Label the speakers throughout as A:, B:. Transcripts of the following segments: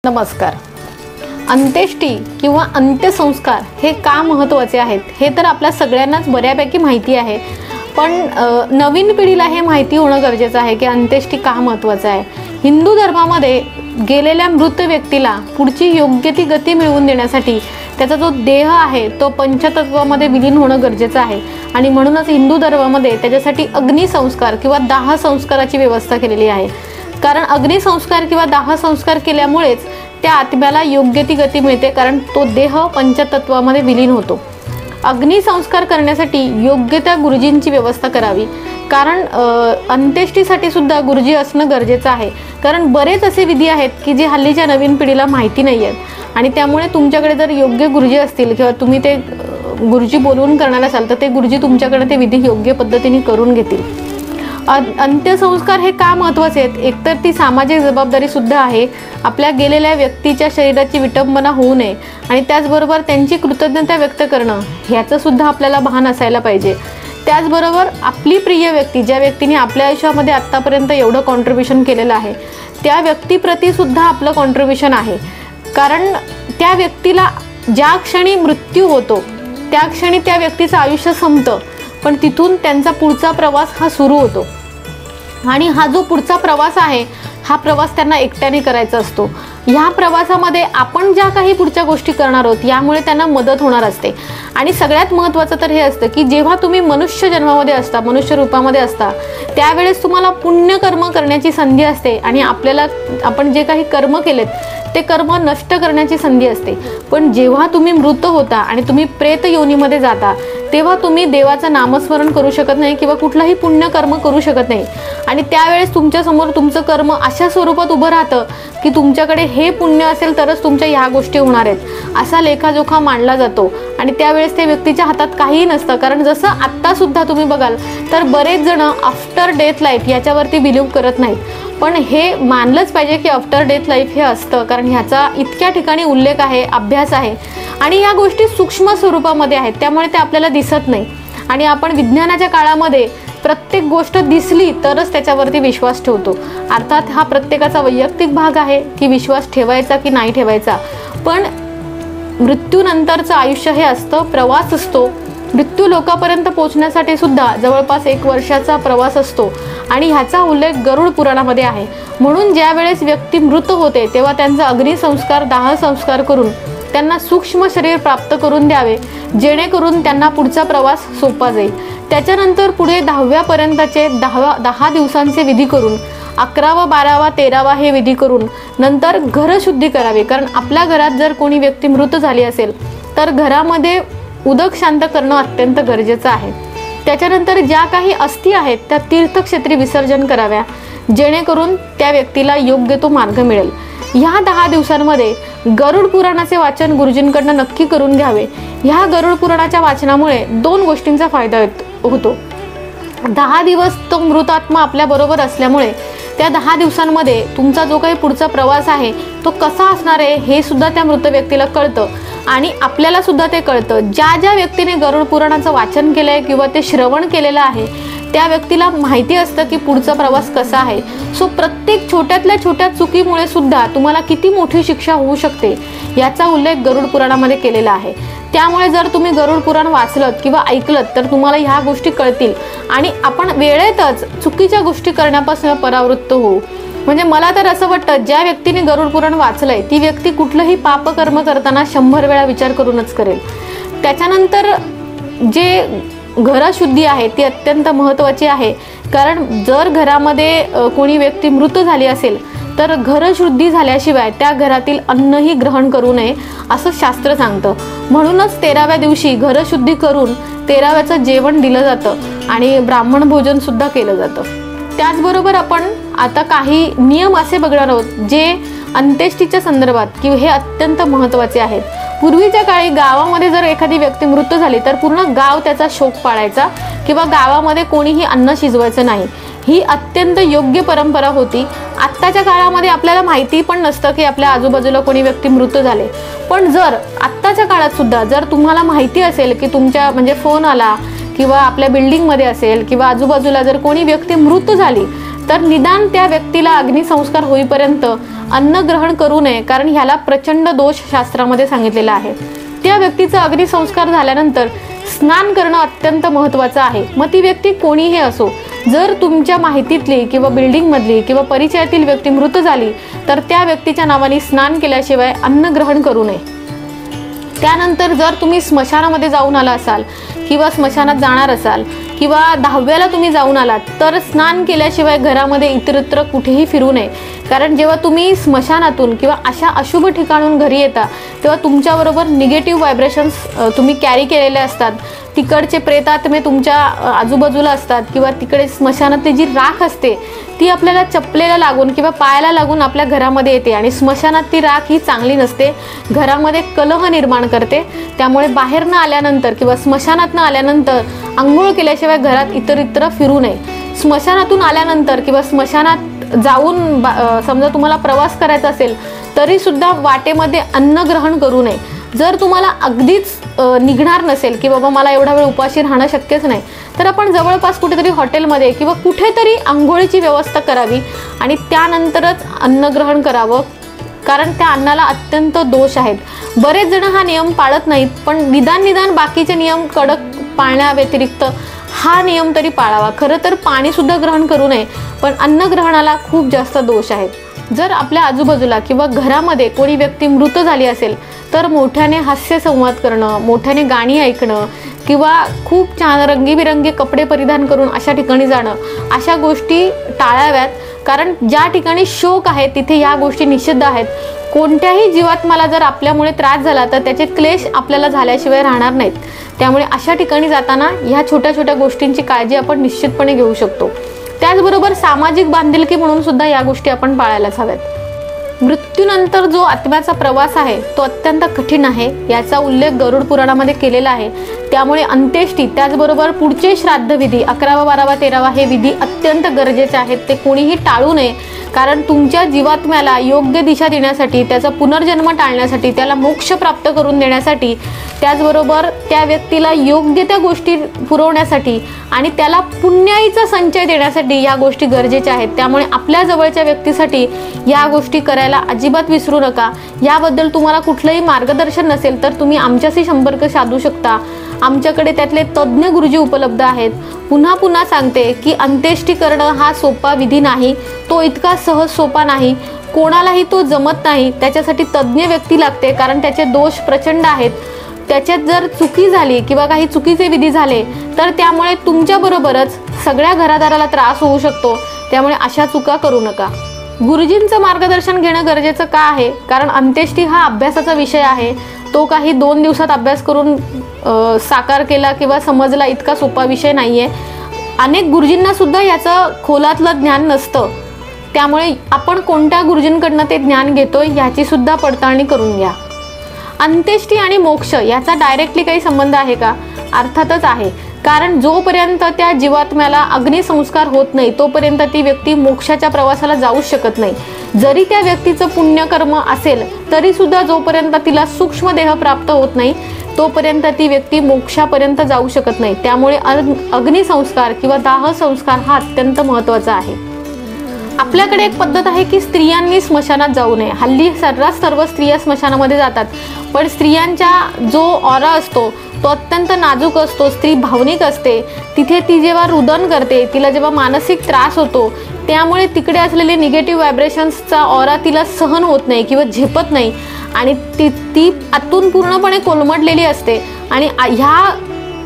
A: नमस्कार. अंत्येष्टी किंवा अंत्यसंस्कार हे का महत्त्वाचे आहेत हे तर आपल्या सगळ्यांनाच बऱ्यापैकी माहिती आहे, पण नवीन पिढीला हे माहिती होणं गरजेचं आहे की अंत्येष्टी का महत्त्वाचं आहे. हिंदू धर्मामध्ये गेलेल्या मृत व्यक्तीला पुढची योग्य ती गती मिळवून देण्यासाठी त्याचा जो देह आहे तो पंचतत्वामध्ये विलीन होणं गरजेचं आहे आणि म्हणूनच हिंदू धर्मामध्ये त्याच्यासाठी अग्निसंस्कार किंवा दाह संस्काराची व्यवस्था केलेली आहे. कारण अग्निसंस्कार किंवा दाह संस्कार केल्यामुळेच त्या आत्म्याला योग्य ती गती मिळते, कारण तो देह पंचतत्वामध्ये विलीन होतो. अग्निसंस्कार करण्यासाठी योग्य त्या गुरुजींची व्यवस्था करावी, कारण अंत्येष्टीसाठी सुद्धा गुरुजी असणं गरजेचं आहे. कारण बरेच असे विधी आहेत की जे हल्लीच्या नवीन पिढीला माहिती नाही आहेत आणि त्यामुळे तुमच्याकडे जर योग्य गुरुजी असतील किंवा तुम्ही ते गुरुजी बोलवून करणार असाल तर ते गुरुजी तुमच्याकडे ते विधी योग्य पद्धतीने करून घेतील. अंत्यसंस्कार हे का महत्त्वाचे आहेत? एकतर ती सामाजिक जबाबदारी सुद्धा आहे. आपल्या गेलेल्या व्यक्तीच्या शरीराची विटंबना होऊ नये आणि त्याचबरोबर त्यांची कृतज्ञता व्यक्त करणं ह्याचं सुद्धा आपल्याला भान असायला पाहिजे. त्याचबरोबर आपली प्रिय व्यक्ती, ज्या व्यक्तीने आपल्या आयुष्यामध्ये आत्तापर्यंत एवढं कॉन्ट्रीब्युशन केलेलं आहे त्या व्यक्तीप्रती सुद्धा आपलं कॉन्ट्रीब्युशन आहे. कारण त्या व्यक्तीला ज्या क्षणी मृत्यू होतो त्या क्षणी त्या व्यक्तीचं आयुष्य संपतं, पण तिथून त्यांचा पुढचा प्रवास हा सुरू होतो आणि हा जो पुढचा प्रवास आहे हा प्रवास त्यांना एकट्याने करायचा असतो. ह्या प्रवासामध्ये आपण ज्या काही पुढच्या गोष्टी करणार आहोत यामुळे त्यांना मदत होणार असते. आणि सगळ्यात महत्त्वाचं तर हे असतं की जेव्हा तुम्ही मनुष्य जन्मामध्ये असता, मनुष्य रूपामध्ये असता, त्यावेळेस तुम्हाला पुण्यकर्म करण्याची संधी असते आणि आपल्याला आपण जे काही कर्म केलेत ते कर्म नष्ट करण्याची संधी असते. पण जेव्हा तुम्ही मृत होता आणि तुम्ही प्रेत योनीमध्ये जाता तेव्हा तुम्ही देवाचं नामस्मरण करू शकत नाही किंवा कुठलाही पुण्यकर्म करू शकत नाही आणि त्यावेळेस तुमच्यासमोर तुमचं कर्म अशा स्वरूपात उभं राहतं की तुमच्याकडे हे पुण्य असेल तरच तुमच्या ह्या गोष्टी होणार आहेत असा लेखाजोखा मांडला जातो आणि त्यावेळेस त्या व्यक्तीच्या हातात काहीही नसतं. कारण जसं आत्तासुद्धा तुम्ही बघाल तर बरेच जण आफ्टर डेथ लाईफ याच्यावरती बिलीव्ह करत नाहीत, पण हे मानलंच पाहिजे की आफ्टर डेथ लाईफ हे असतं. कारण ह्याचा इतक्या ठिकाणी उल्लेख आहे, अभ्यास आहे आणि या गोष्टी सूक्ष्म स्वरूपामध्ये आहेत त्यामुळे ते आपल्याला दिसत नाही आणि आपण विज्ञानाच्या काळामध्ये प्रत्येक गोष्ट दिसली तरच त्याच्यावरती विश्वास ठेवतो. अर्थात हा प्रत्येकाचा वैयक्तिक भाग आहे की विश्वास ठेवायचा की नाही ठेवायचा, पण मृत्यूनंतरचं आयुष्य हे असतं, प्रवास असतो. मृत्यू लोकांपर्यंत पोहोचण्यासाठी सुद्धा जवळपास 1 वर्षाचा प्रवास असतो आणि ह्याचा उल्लेख गरुड पुराणामध्ये आहे. म्हणून ज्या वेळेस व्यक्ती मृत होते तेव्हा त्यांचा अग्निसंस्कार, दाह संस्कार करून त्यांना सूक्ष्म शरीर प्राप्त करून द्यावे, जेणेकरून त्यांना पुढचा प्रवास सोपा जाईल. त्याच्यानंतर पुढे 10व्या पर्यंतचे 10 दिवसांचे विधी करून 11वा, 12वा, 13वा हे विधी करून नंतर घरशुद्धी करावी. कारण आपल्या घरात जर कोणी व्यक्ती मृत झाली असेल तर घरामध्ये उदक शांत करणं अत्यंत गरजेचं आहे. त्याच्यानंतर ज्या काही अस्थी आहेत त्या तीर्थक्षेत्री विसर्जन कराव्या, जेणेकरून त्या व्यक्तीला योग्य तो मार्ग मिळेल. ह्या 10 दिवसांमध्ये गरुड पुराणाचे वाचन गुरुजींकडनं नक्की करून घ्यावे. ह्या गरुड पुराणाच्या वाचनामुळे 2 गोष्टींचा फायदा होतो. 10 दिवस तो मृत आत्मा आपल्याबरोबर असल्यामुळे त्या 10 दिवसांमध्ये तुमचा जो काही पुढचा प्रवास आहे तो कसा असणार आहे हे सुद्धा त्या मृत व्यक्तीला कळतं आणि आपल्याला सुद्धा ते कळतं. ज्या व्यक्तीने गरुड पुराणाचं वाचन केलं आहे किंवा ते श्रवण केलेलं आहे त्या व्यक्तीला माहिती असतं की पुढचा प्रवास कसा आहे. सो प्रत्येक छोट्यातल्या छोट्या चुकीमुळे सुद्धा तुम्हाला किती मोठी शिक्षा होऊ शकते याचा उल्लेख गरुड पुराणामध्ये केलेला आहे. त्यामुळे जर तुम्ही गरुड पुराण वाचलत किंवा ऐकलत तर तुम्हाला ह्या गोष्टी कळतील आणि आपण वेळेतच चुकीच्या गोष्टी करण्यापासून परावृत्त होऊ. म्हणजे मला तर असं वाटतं ज्या व्यक्तीने गरुड पुराण वाचलंय ती व्यक्ती कुठलंही पापकर्म करताना 100 वेळा विचार करूनच करेल. त्याच्यानंतर जे घरशुद्धी आहे ती अत्यंत महत्त्वाची आहे. कारण जर घरामध्ये कोणी व्यक्ती मृत झाली असेल तर घरशुद्धी झाल्याशिवाय त्या घरातील अन्नही ग्रहण करू नये असं शास्त्र सांगतं. म्हणूनच 13व्या दिवशी घरशुद्धी करून 13व्याचं जेवण दिलं जातं आणि ब्राह्मण भोजन सुद्धा केलं जातं. त्याचबरोबर आपण आता काही नियम असे बघणार आहोत जे अंत्येष्टीच्या संदर्भात की हे अत्यंत महत्त्वाचे आहेत. पूर्वीच्या काळी गावामध्ये जर एखादी व्यक्ती मृत झाली तर पूर्ण गाव त्याचा शोक पाळायचा किंवा गावामध्ये कोणीही अन्न शिजवायचं नाही. ही अत्यंत योग्य परंपरा होती. आत्ताच्या काळामध्ये आपल्याला माहिती पण नसतं की आपल्या आजूबाजूला कोणी व्यक्ती मृत झाले, पण जर आत्ताच्या काळात सुद्धा जर तुम्हाला माहिती असेल की तुमच्या म्हणजे फोन आला किंवा आपल्या बिल्डिंगमध्ये असेल किंवा आजूबाजूला जर कोणी व्यक्ती मृत झाली तर निदान त्या व्यक्तीला अग्निसंस्कार होईपर्यंत अन्न ग्रहण करू नये, कारण ह्याला प्रचंड दोष शास्त्रामध्ये सांगितलेला आहे. त्या व्यक्तीचा अग्निसंस्कार झाल्यानंतर स्नान करणं अत्यंत महत्त्वाचं आहे. मग ती व्यक्ती कोणीही असो, जर तुमच्या माहितीतली किंवा बिल्डिंगमधली किंवा परिचयातील व्यक्ती मृत झाली तर त्या व्यक्तीच्या नावाने स्नान केल्याशिवाय अन्न ग्रहण करू नये. त्यानंतर जर तुम्ही स्मशानामध्ये जाऊन आला असाल किंवा स्मशानात जाणार असाल किंवा 10व्याला तुम्ही जाऊन आलात तर स्नान केल्याशिवाय घरामध्ये इतरत्र कुठेही फिरू नये. कारण जेव्हा तुम्ही स्मशानातून किंवा अशा अशुभ ठिकाणून घरी येता तेव्हा तुमच्याबरोबर निगेटिव्ह व्हायब्रेशन्स तुम्ही कॅरी केलेले असतात. तिकडचे प्रेतात्मे तुमच्या आजूबाजूला असतात किंवा तिकडे स्मशानातली जी राख असते ती आपल्याला चपलेला लागून किंवा पायाला लागून आपल्या घरामध्ये येते आणि स्मशानात ती राख ही चांगली नसते, घरामध्ये कलह निर्माण करते. त्यामुळे बाहेर न आल्यानंतर किंवा स्मशानात न आल्यानंतर आंघोळ केल्याशिवाय घरात इतरत्र फिरू नये. स्मशानातून आल्यानंतर किंवा स्मशानात जाऊन समजा तुम्हाला प्रवास करायचा असेल तरी सुद्धा वाटेमध्ये अन्न ग्रहण करू नये. जर तुम्हाला अगदीच निघणार नसेल की बाबा मला एवढा वेळ उपाशी राहणं शक्यच नाही तर आपण जवळपास कुठेतरी हॉटेलमध्ये किंवा कुठेतरी आंघोळीची व्यवस्था करावी आणि त्यानंतरच अन्न ग्रहण करावं, कारण त्या अन्नाला अत्यंत दोष आहेत. बरेच जण हा नियम पाळत नाहीत, पण निदान बाकीचे नियम कडक पाळण्याव्यतिरिक्त हा नियम तरी पाळावा. खरं तर पाणीसुद्धा ग्रहण करू नये, पण अन्न ग्रहणाला खूप जास्त दोष आहेत. जर आपल्या आजूबाजूला किंवा घरामध्ये कोणी व्यक्ती मृत झाली असेल तर मोठ्याने हास्य संवाद करणं, मोठ्याने गाणी ऐकणं किंवा खूप छान रंगीबिरंगी कपडे परिधान करून अशा ठिकाणी जाणं, अशा गोष्टी टाळाव्यात. कारण ज्या ठिकाणी शोक आहे तिथे या गोष्टी निषिद्ध आहेत. कोणत्याही जीवात्म्याला जर आपल्यामुळे त्रास झाला तर त्याचे क्लेश आपल्याला झाल्याशिवाय राहणार नाहीत. त्यामुळे अशा ठिकाणी जाताना ह्या छोट्या छोट्या गोष्टींची काळजी आपण निश्चितपणे घेऊ शकतो. त्याचबरोबर सामाजिक बांधिलकी म्हणून सुद्धा या गोष्टी आपण पाळायलाच हव्यात. मृत्यूनंतर जो आत्म्याचा प्रवास आहे तो अत्यंत कठीण आहे, याचा उल्लेख गरुड पुराणामध्ये केलेला आहे. त्यामुळे अंत्येष्टी त्याचबरोबर पुढचे श्राद्धविधी 11वा 12वा 13वा हे विधी अत्यंत गरजेचे आहेत. ते कोणीही टाळू नये, कारण तुमच्या जीवात्म्याला योग्य दिशा देण्यासाठी, त्याचा पुनर्जन्म टाळण्यासाठी, त्याला मोक्ष प्राप्त करून देण्यासाठी, त्याचबरोबर त्या व्यक्तीला योग्य त्या गोष्टी पुरवण्यासाठी आणि त्याला पुण्याईचा संचय देण्यासाठी या गोष्टी गरजेच्या आहेत. त्यामुळे आपल्या जवळच्या व्यक्तीसाठी या गोष्टी करायला अजिबात विसरू नका. याबद्दल तुम्हाला कुठलंही मार्गदर्शन नसेल तर तुम्ही आमच्याशी संपर्क साधू शकता. आमच्याकडे त्यातले तज्ज्ञ गुरुजी उपलब्ध आहेत. पुन्हा सांगते की अंत्येष्टी करणं हा सोपा विधी नाही, तो इतका सहज सोपा नाही, कोणालाही तो जमत नाही. त्याच्यासाठी तज्ज्ञ व्यक्ती लागते, कारण त्याचे दोष प्रचंड आहेत. त्याच्यात जर चुकी झाली किंवा काही चुकीचे विधी झाले तर त्यामुळे तुमच्याबरोबरच सगळ्या घरादाराला त्रास होऊ शकतो. त्यामुळे अशा चुका करू नका. गुरुजींचं मार्गदर्शन घेणं गरजेचं का आहे? कारण अंत्येष्टी हा अभ्यासाचा विषय आहे. तो काही 2 दिवसात अभ्यास करून साकार केला किंवा समजला इतका सोपा विषय नाही आहे. अनेक गुरुजींना सुद्धा याचं खोलातलं ज्ञान नसतं. त्यामुळे आपण कोणत्या गुरुजींकडनं ते ज्ञान घेतोय याची सुद्धा पडताळणी करून घ्या. अंत्येष्टी आणि मोक्ष याचा डायरेक्टली काही संबंध आहे का? अर्थातच आहे. कारण जोपर्यंत त्या जीवात्म्याला अग्निसंस्कार होत नाही तोपर्यंत ती व्यक्ती मोक्षाच्या प्रवासाला जाऊ शकत नाही. जरी त्या व्यक्तीचं पुण्यकर्म असेल तरी सुद्धा जोपर्यंत तिला सूक्ष्म देह प्राप्त होत नाही तोपर्यंत ती व्यक्ती मोक्षापर्यंत जाऊ शकत नाही. त्यामुळे अग्निसंस्कार किंवा दाह संस्कार हा अत्यंत महत्त्वाचा आहे. आपल्याकडे एक पद्धत आहे की स्त्रियांनी स्मशानात जाऊ नये. हल्ली सर्रास सर्व स्त्रिया स्मशानामध्ये जातात, पण स्त्रियांचा जो ऑरा असतो तो अत्यंत नाजूक असतो. स्त्री भावनिक असते. तिथे ती जेव्हा रुदन करते, तिला जेव्हा मानसिक त्रास होतो, त्यामुळे तिकडे असलेले निगेटिव्ह व्हायब्रेशन्सचा ऑरा तिला सहन होत नाही किंवा झेपत नाही आणि ती आतून पूर्णपणे कोलमडलेली असते. आणि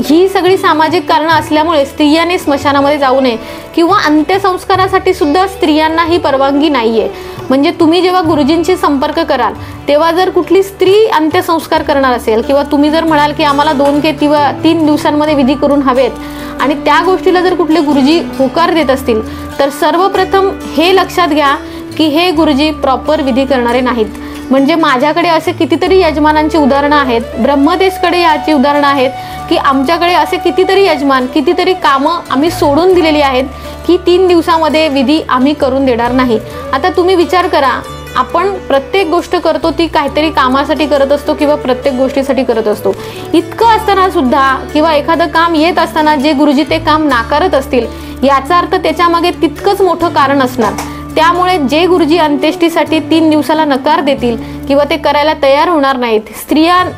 A: ही सगळी सामाजिक कारणं असल्यामुळे स्त्रियांनी स्मशानामध्ये जाऊ नये किंवा अंत्यसंस्कारासाठी सुद्धा स्त्रियांना ही परवानगी नाहीये. म्हणजे तुम्ही जेव्हा गुरुजींशी संपर्क कराल तेव्हा जर कुठली स्त्री अंत्यसंस्कार करणार असेल किंवा तुम्ही जर म्हणाल की आम्हाला 2 किंवा 3 दिवसांमध्ये विधी करून हवेत आणि त्या गोष्टीला जर कुठले गुरुजी होकार देत असतील तर सर्वप्रथम हे लक्षात घ्या की हे गुरुजी प्रॉपर विधी करणारे नाहीत. म्हणजे माझ्याकडे असे कितीतरी यजमानांची उदाहरणं आहेत, ब्रह्मदेशकडे याची उदाहरणं आहेत की आमच्याकडे असे कितीतरी यजमान, कितीतरी कामं आम्ही सोडून दिलेली आहेत की 3 दिवसामध्ये विधी आम्ही करून देणार नाही. आता तुम्ही विचार करा, आपण प्रत्येक गोष्ट करतो ती काहीतरी कामासाठी करत असतो किंवा प्रत्येक गोष्टीसाठी करत असतो. इतकं असताना सुद्धा किंवा एखादं काम येत असताना जे गुरुजी ते काम नाकारत असतील याचा अर्थ त्याच्यामागे तितकंच मोठं कारण असणार. त्यामुळे जे गुरुजी अंत्येष्टीसाठी 3 दिवसाला नकार देतील किंवा ते करायला तयार होणार नाहीत,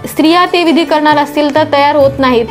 A: स्त्रिया ते विधी करणार असतील तर तयार होत नाहीत,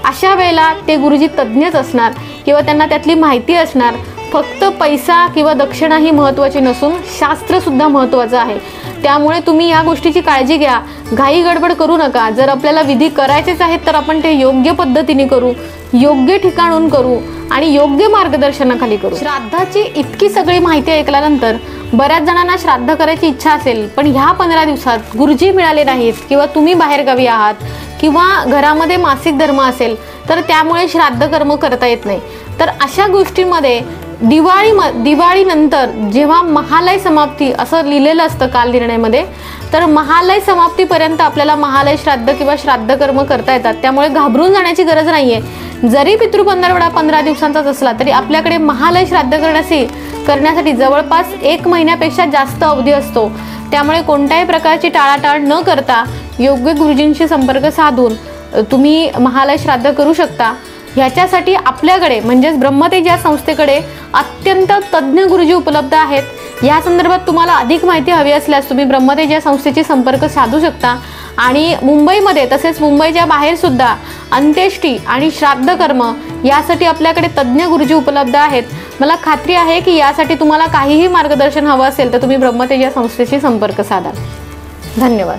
A: अशा वेळेला ते गुरुजी तज्ज्ञच असणार किंवा त्यांना त्यातली माहिती असणार. फक्त पैसा किंवा दक्षिणा ही महत्त्वाची नसून शास्त्रसुद्धा महत्त्वाचं आहे. त्यामुळे तुम्ही या गोष्टीची काळजी घ्या, घाई गडबड करू नका. जर आपल्याला विधी करायचेच आहेत तर आपण ते योग्य पद्धतीने करू, योग्य ठिकाणून करू आणि योग्य मार्गदर्शनाखाली करू. श्राद्धाची इतकी सगळी माहिती ऐकल्यानंतर बऱ्याच जणांना श्राद्ध करायची इच्छा असेल, पण ह्या 15 दिवसात गुरुजी मिळाले नाहीत किंवा तुम्ही बाहेरगावी आहात किंवा घरामध्ये मासिक धर्म असेल तर त्यामुळे श्राद्ध कर्म करता येत नाही. तर अशा गोष्टींमध्ये दिवाळीनंतर जेव्हा महालय समाप्ती असं लिहिलेलं असतं कालनिर्णयमध्ये, तर महालय समाप्तीपर्यंत आपल्याला महालय श्राद्ध किंवा श्राद्ध कर्म करता येतात. त्यामुळे घाबरून जाण्याची गरज नाहीये. जरी पितृपंधरवडा 15 दिवसांचाच असला तरी आपल्याकडे महालय श्राद्ध करण्यासाठी जवळपास 1 महिन्यापेक्षा जास्त अवधी असतो. त्यामुळे कोणत्याही प्रकारची टाळाटाळ न करता योग्य गुरुजींशी संपर्क साधून तुम्ही महालय श्राद्ध करू शकता. ह्याच्यासाठी आपल्याकडे म्हणजेच ब्रह्मतेज या संस्थेकडे अत्यंत तज्ज्ञ गुरुजी उपलब्ध आहेत. या संदर्भात तुम्हाला अधिक माहिती हवी असल्यास तुम्ही ब्रह्मतेज या संस्थेशी संपर्क साधू शकता. आणि मुंबईमध्ये तसेच मुंबईच्या बाहेर सुद्धा अंत्येष्टी आणि श्राद्ध कर्म यासाठी आपल्याकडे तज्ज्ञ गुरुजी उपलब्ध आहेत. मला खात्री आहे की यासाठी तुम्हाला काहीही मार्गदर्शन हवं असेल तर तुम्ही ब्रह्मतेज या संस्थेशी संपर्क साधा. धन्यवाद.